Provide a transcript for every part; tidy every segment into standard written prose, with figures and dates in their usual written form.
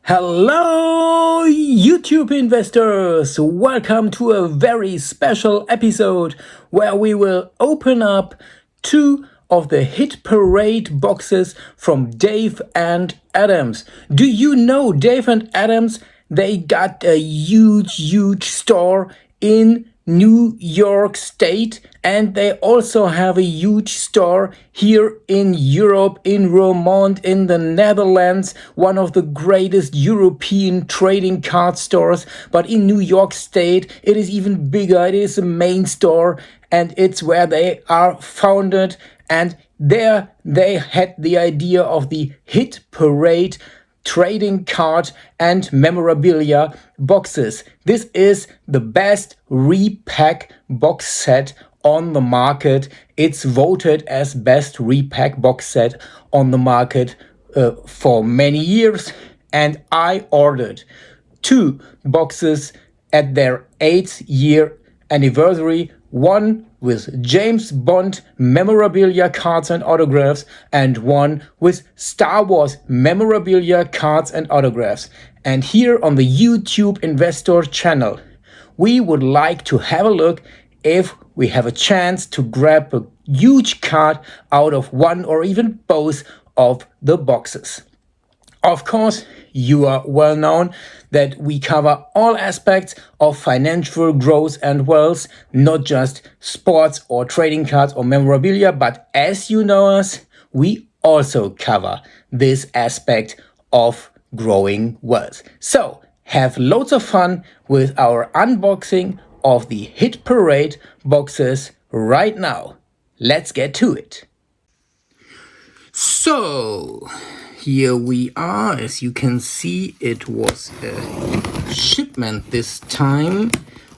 Hello, YouTube investors! Welcome to a very special episode where we will open up two of the hit parade boxes from Dave and Adams. Do you know Dave and Adams? They got a huge store in New York State, and they also have a huge store here in Europe, in Roermond, in the Netherlands, one of the greatest European trading card stores. But in New York State, it is even bigger. It is a main store, and it's where they are founded. And there they had the idea of the Hit Parade trading card and memorabilia boxes. This is the best repack box set on the market. It's voted as best repack box set on the market for many years, and I ordered two boxes at their 8th-year anniversary, one with James Bond memorabilia cards and autographs, and one with Star Wars memorabilia cards and autographs. And here on the YouTube Investor channel, we would like to have a look if we have a chance to grab a huge card out of one or even both of the boxes. Of course, you are well known that we cover all aspects of financial growth and wealth, not just sports or trading cards or memorabilia, but as you know us, we also cover this aspect of growing wealth. So, have loads of fun with our unboxing of the Hit Parade boxes right now. Let's get to it. So, here we are. As you can see, it was a shipment this time.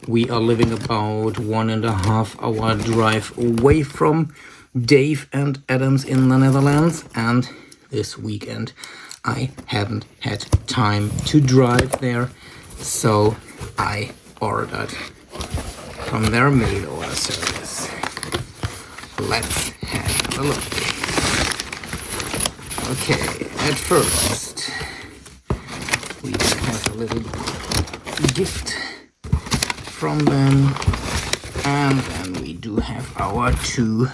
We are living about 1.5 hour drive away from Dave and Adams in the Netherlands, and this weekend I haven't had time to drive there, so I ordered from their mail order service. Let's have a look. Okay, at first we have a little gift from them, and then we do have our two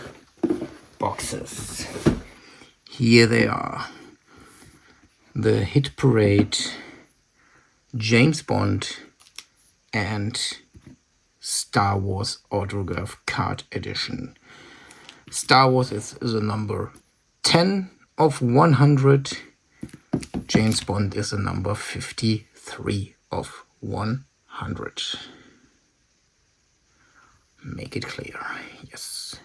boxes. Here they are. The Hit Parade James Bond and Star Wars autograph card edition. Star Wars is a number 10 of 100. James Bond is a number 53 of 100. Make it clear, yes.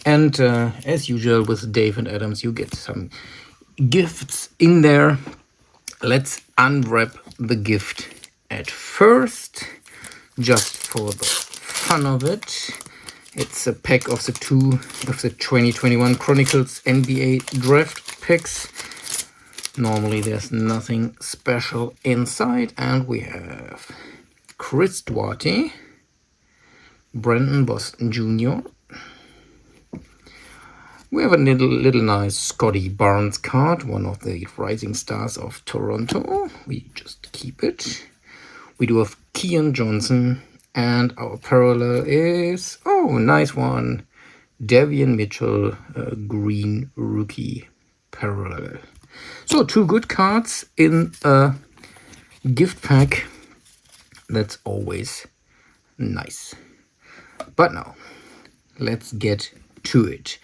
And as usual with Dave and Adams, you get some gifts in there. Let's unwrap the gift at first, just for the fun of it. It's a pack of the 2021 Chronicles NBA draft picks. Normally there's nothing special inside, and we have Chris Duarte, Brandon Boston Jr. We have a little nice Scotty Barnes card, one of the rising stars of Toronto. We just keep it. We do have Keon Johnson, and our parallel is, oh, nice one, Davion Mitchell, green rookie parallel. So two good cards in a gift pack. That's always nice. But now, let's get to it.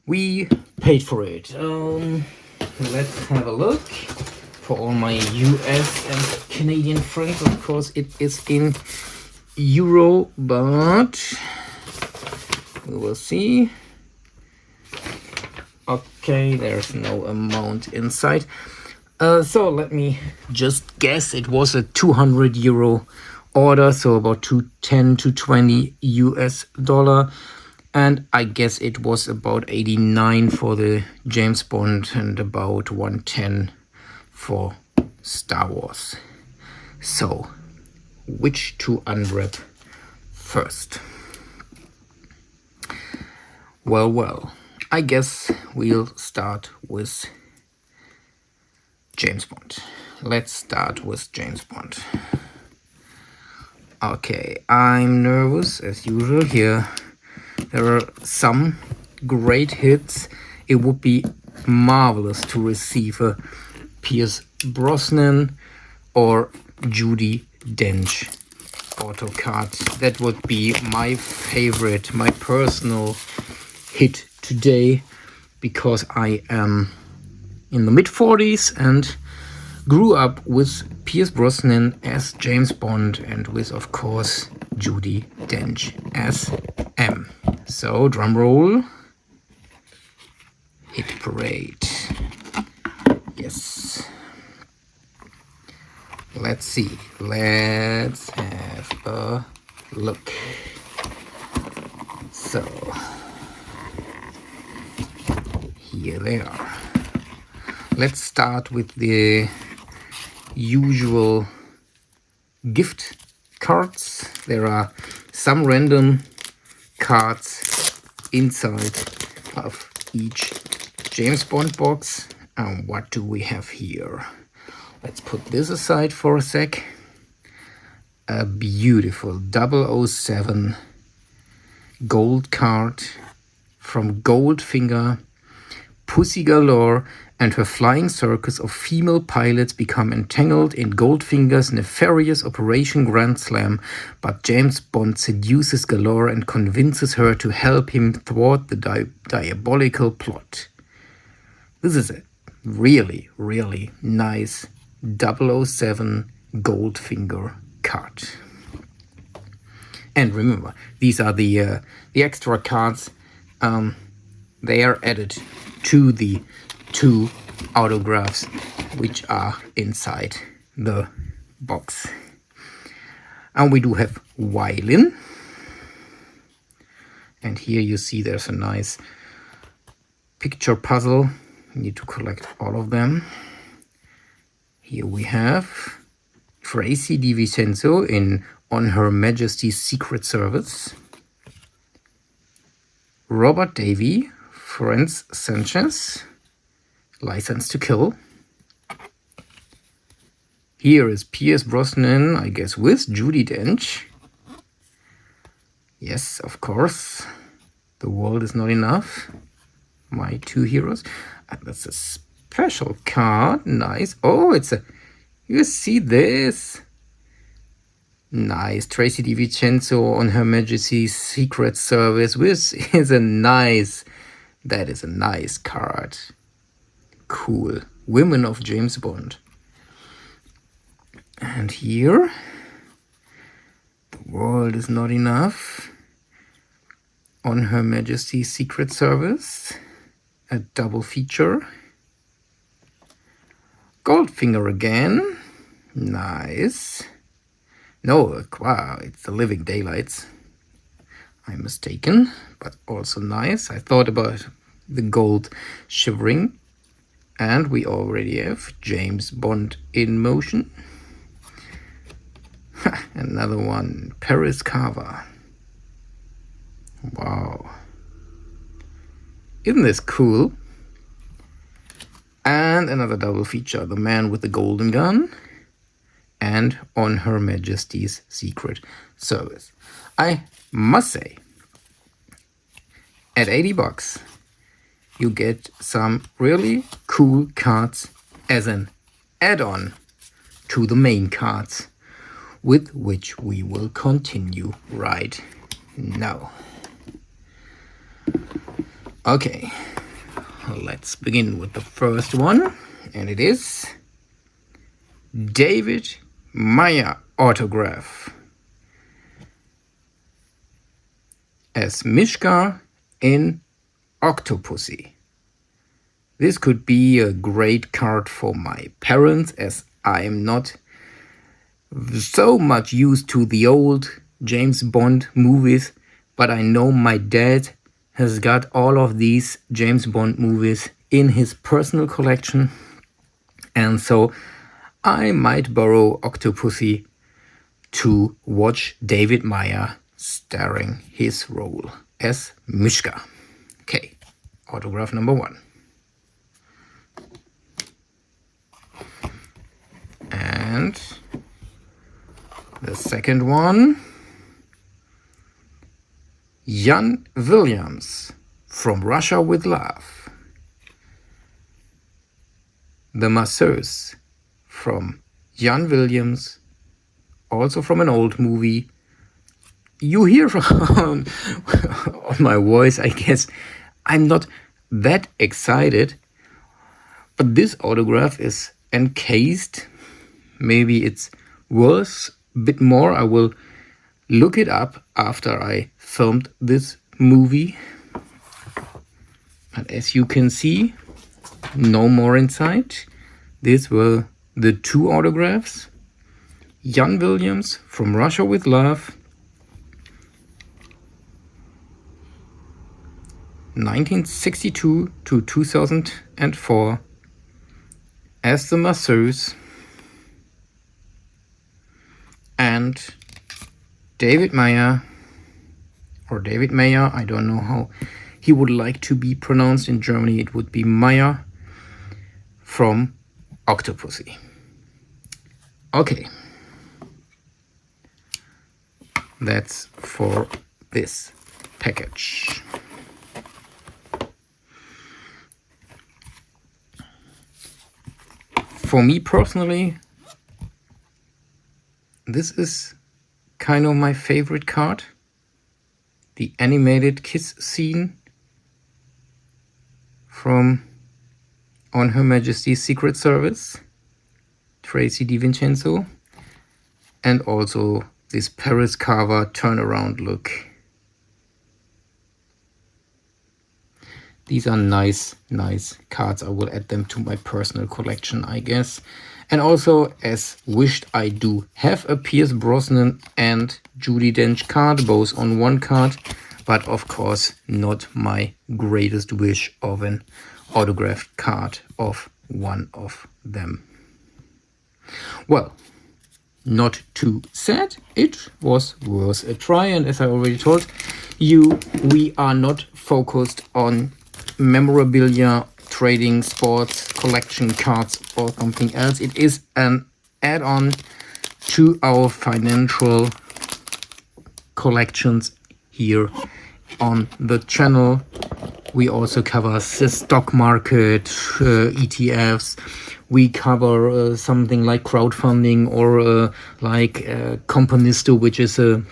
We paid for it. Let's have a look. For all my US and Canadian friends, of course, it is in euro, but we will see. Okay, there's no amount inside. So let me just guess. It was a 200 euro order, so about 210 to 20 US dollar. And I guess it was about 89 for the James Bond and about 110 for Star Wars. So, which to unwrap first? Well, I guess we'll start with James Bond. let's start with James Bond. Okay, I'm nervous as usual here. There are some great hits. It would be marvelous to receive a Pierce Brosnan or Judi Dench auto card. That would be my favorite, my personal hit today, because I am in the mid-40s and grew up with Pierce Brosnan as James Bond and with, of course, Judi Dench as M. So, drum roll. Hit Parade. Yes. Let's see. Let's have a look. So, here they are. Let's start with the usual gift cards. There are some random cards inside of each James Bond box. And what do we have here? Let's put this aside for a sec. A beautiful 007 gold card from Goldfinger. Pussy Galore and her flying circus of female pilots become entangled in Goldfinger's nefarious Operation Grand Slam, but James Bond seduces Galore and convinces her to help him thwart the diabolical plot. This is a really, really nice 007 Goldfinger card. And remember, these are the extra cards. They are added to the 2 autographs which are inside the box. And we do have Weylin. And here you see there's a nice picture puzzle. You need to collect all of them. Here we have Tracy DiVincenzo in On Her Majesty's Secret Service. Robert Davi, Franz Sanchez, License to Kill. Here is Pierce Brosnan, I guess, with Judi Dench. Yes, of course. The World Is Not Enough. My 2 heroes. And that's a special card. Nice. Oh, it's a... You see this? Nice. Tracy DiVincenzo on Her Majesty's Secret Service. This is a nice... That is a nice card. Cool. Women of James Bond. And here, The World Is Not Enough. On Her Majesty's Secret Service. A double feature. Goldfinger again. Nice. No, wow, it's The Living Daylights. I'm mistaken, but also nice. I thought about the gold shivering. And we already have James Bond in motion. Another one, Paris Carver. Wow. Isn't this cool? And another double feature, The Man with the Golden Gun. And On Her Majesty's Secret Service. I must say, at $80, you get some really cool cards as an add-on to the main cards, with which we will continue right now. Okay, let's begin with the first one, and it is David Meyer autograph as Mishka in Octopussy. This could be a great card for my parents, as I am not so much used to the old James Bond movies, but I know my dad has got all of these James Bond movies in his personal collection, and so I might borrow Octopussy to watch David Meyer starring his role as Mishka. Okay, autograph number 1. And the second one, Jan Williams, From Russia with Love. The Masseuse, from Jan Williams, also from an old movie. You hear on my voice, I guess I'm not that excited, but this autograph is encased. Maybe it's worth a bit more. I will look it up after I filmed this movie. But as you can see, no more inside. These were the two autographs. Jan Williams, From Russia with Love, 1962 to 2004, as the Masseuse, and David Meyer, I don't know how he would like to be pronounced in Germany. It would be Meyer, from Octopussy. Okay, that's for this package. For me personally, this is kind of my favorite card. The animated kiss scene from On Her Majesty's Secret Service, Tracy DiVincenzo, and also this Paris Carver turnaround look. These are nice cards. I will add them to my personal collection, I guess. And also, as wished, I do have a Pierce Brosnan and Judi Dench card, both on one card, but of course not my greatest wish of an autographed card of one of them. Well, not too sad. It was worth a try, and as I already told you, we are not focused on memorabilia, trading, sports, collection cards, or something else. It is an add-on to our financial collections here on the channel. We also cover the stock market, ETFs. We cover something like crowdfunding or like Companisto, which is a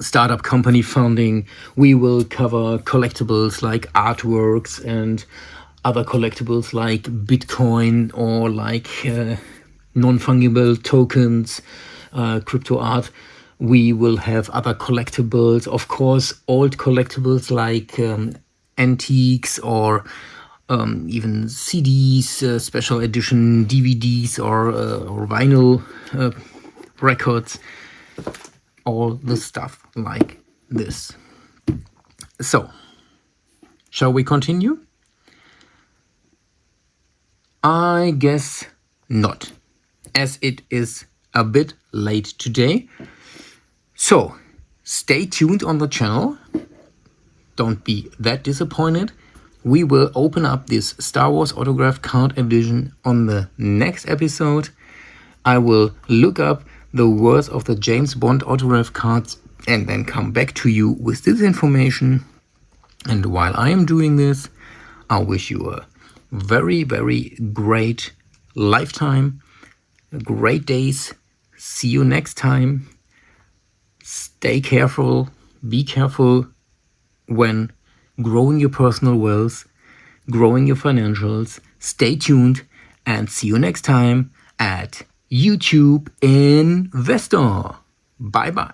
startup company funding. We will cover collectibles like artworks and other collectibles like Bitcoin or like non-fungible tokens, crypto art. We will have other collectibles, of course, old collectibles like antiques or even CDs, special edition DVDs or vinyl records, all the stuff like this. So, shall we continue? I guess not, as it is a bit late today. So, stay tuned on the channel. Don't be that disappointed. We will open up this Star Wars autograph card edition on the next episode. I will look up the worth of the James Bond autograph cards and then come back to you with this information. And while I am doing this, I wish you a very, very great lifetime, great days. See you next time. Stay careful, be careful when growing your personal wealth, growing your financials. Stay tuned and see you next time at YouTube Investor. Bye bye.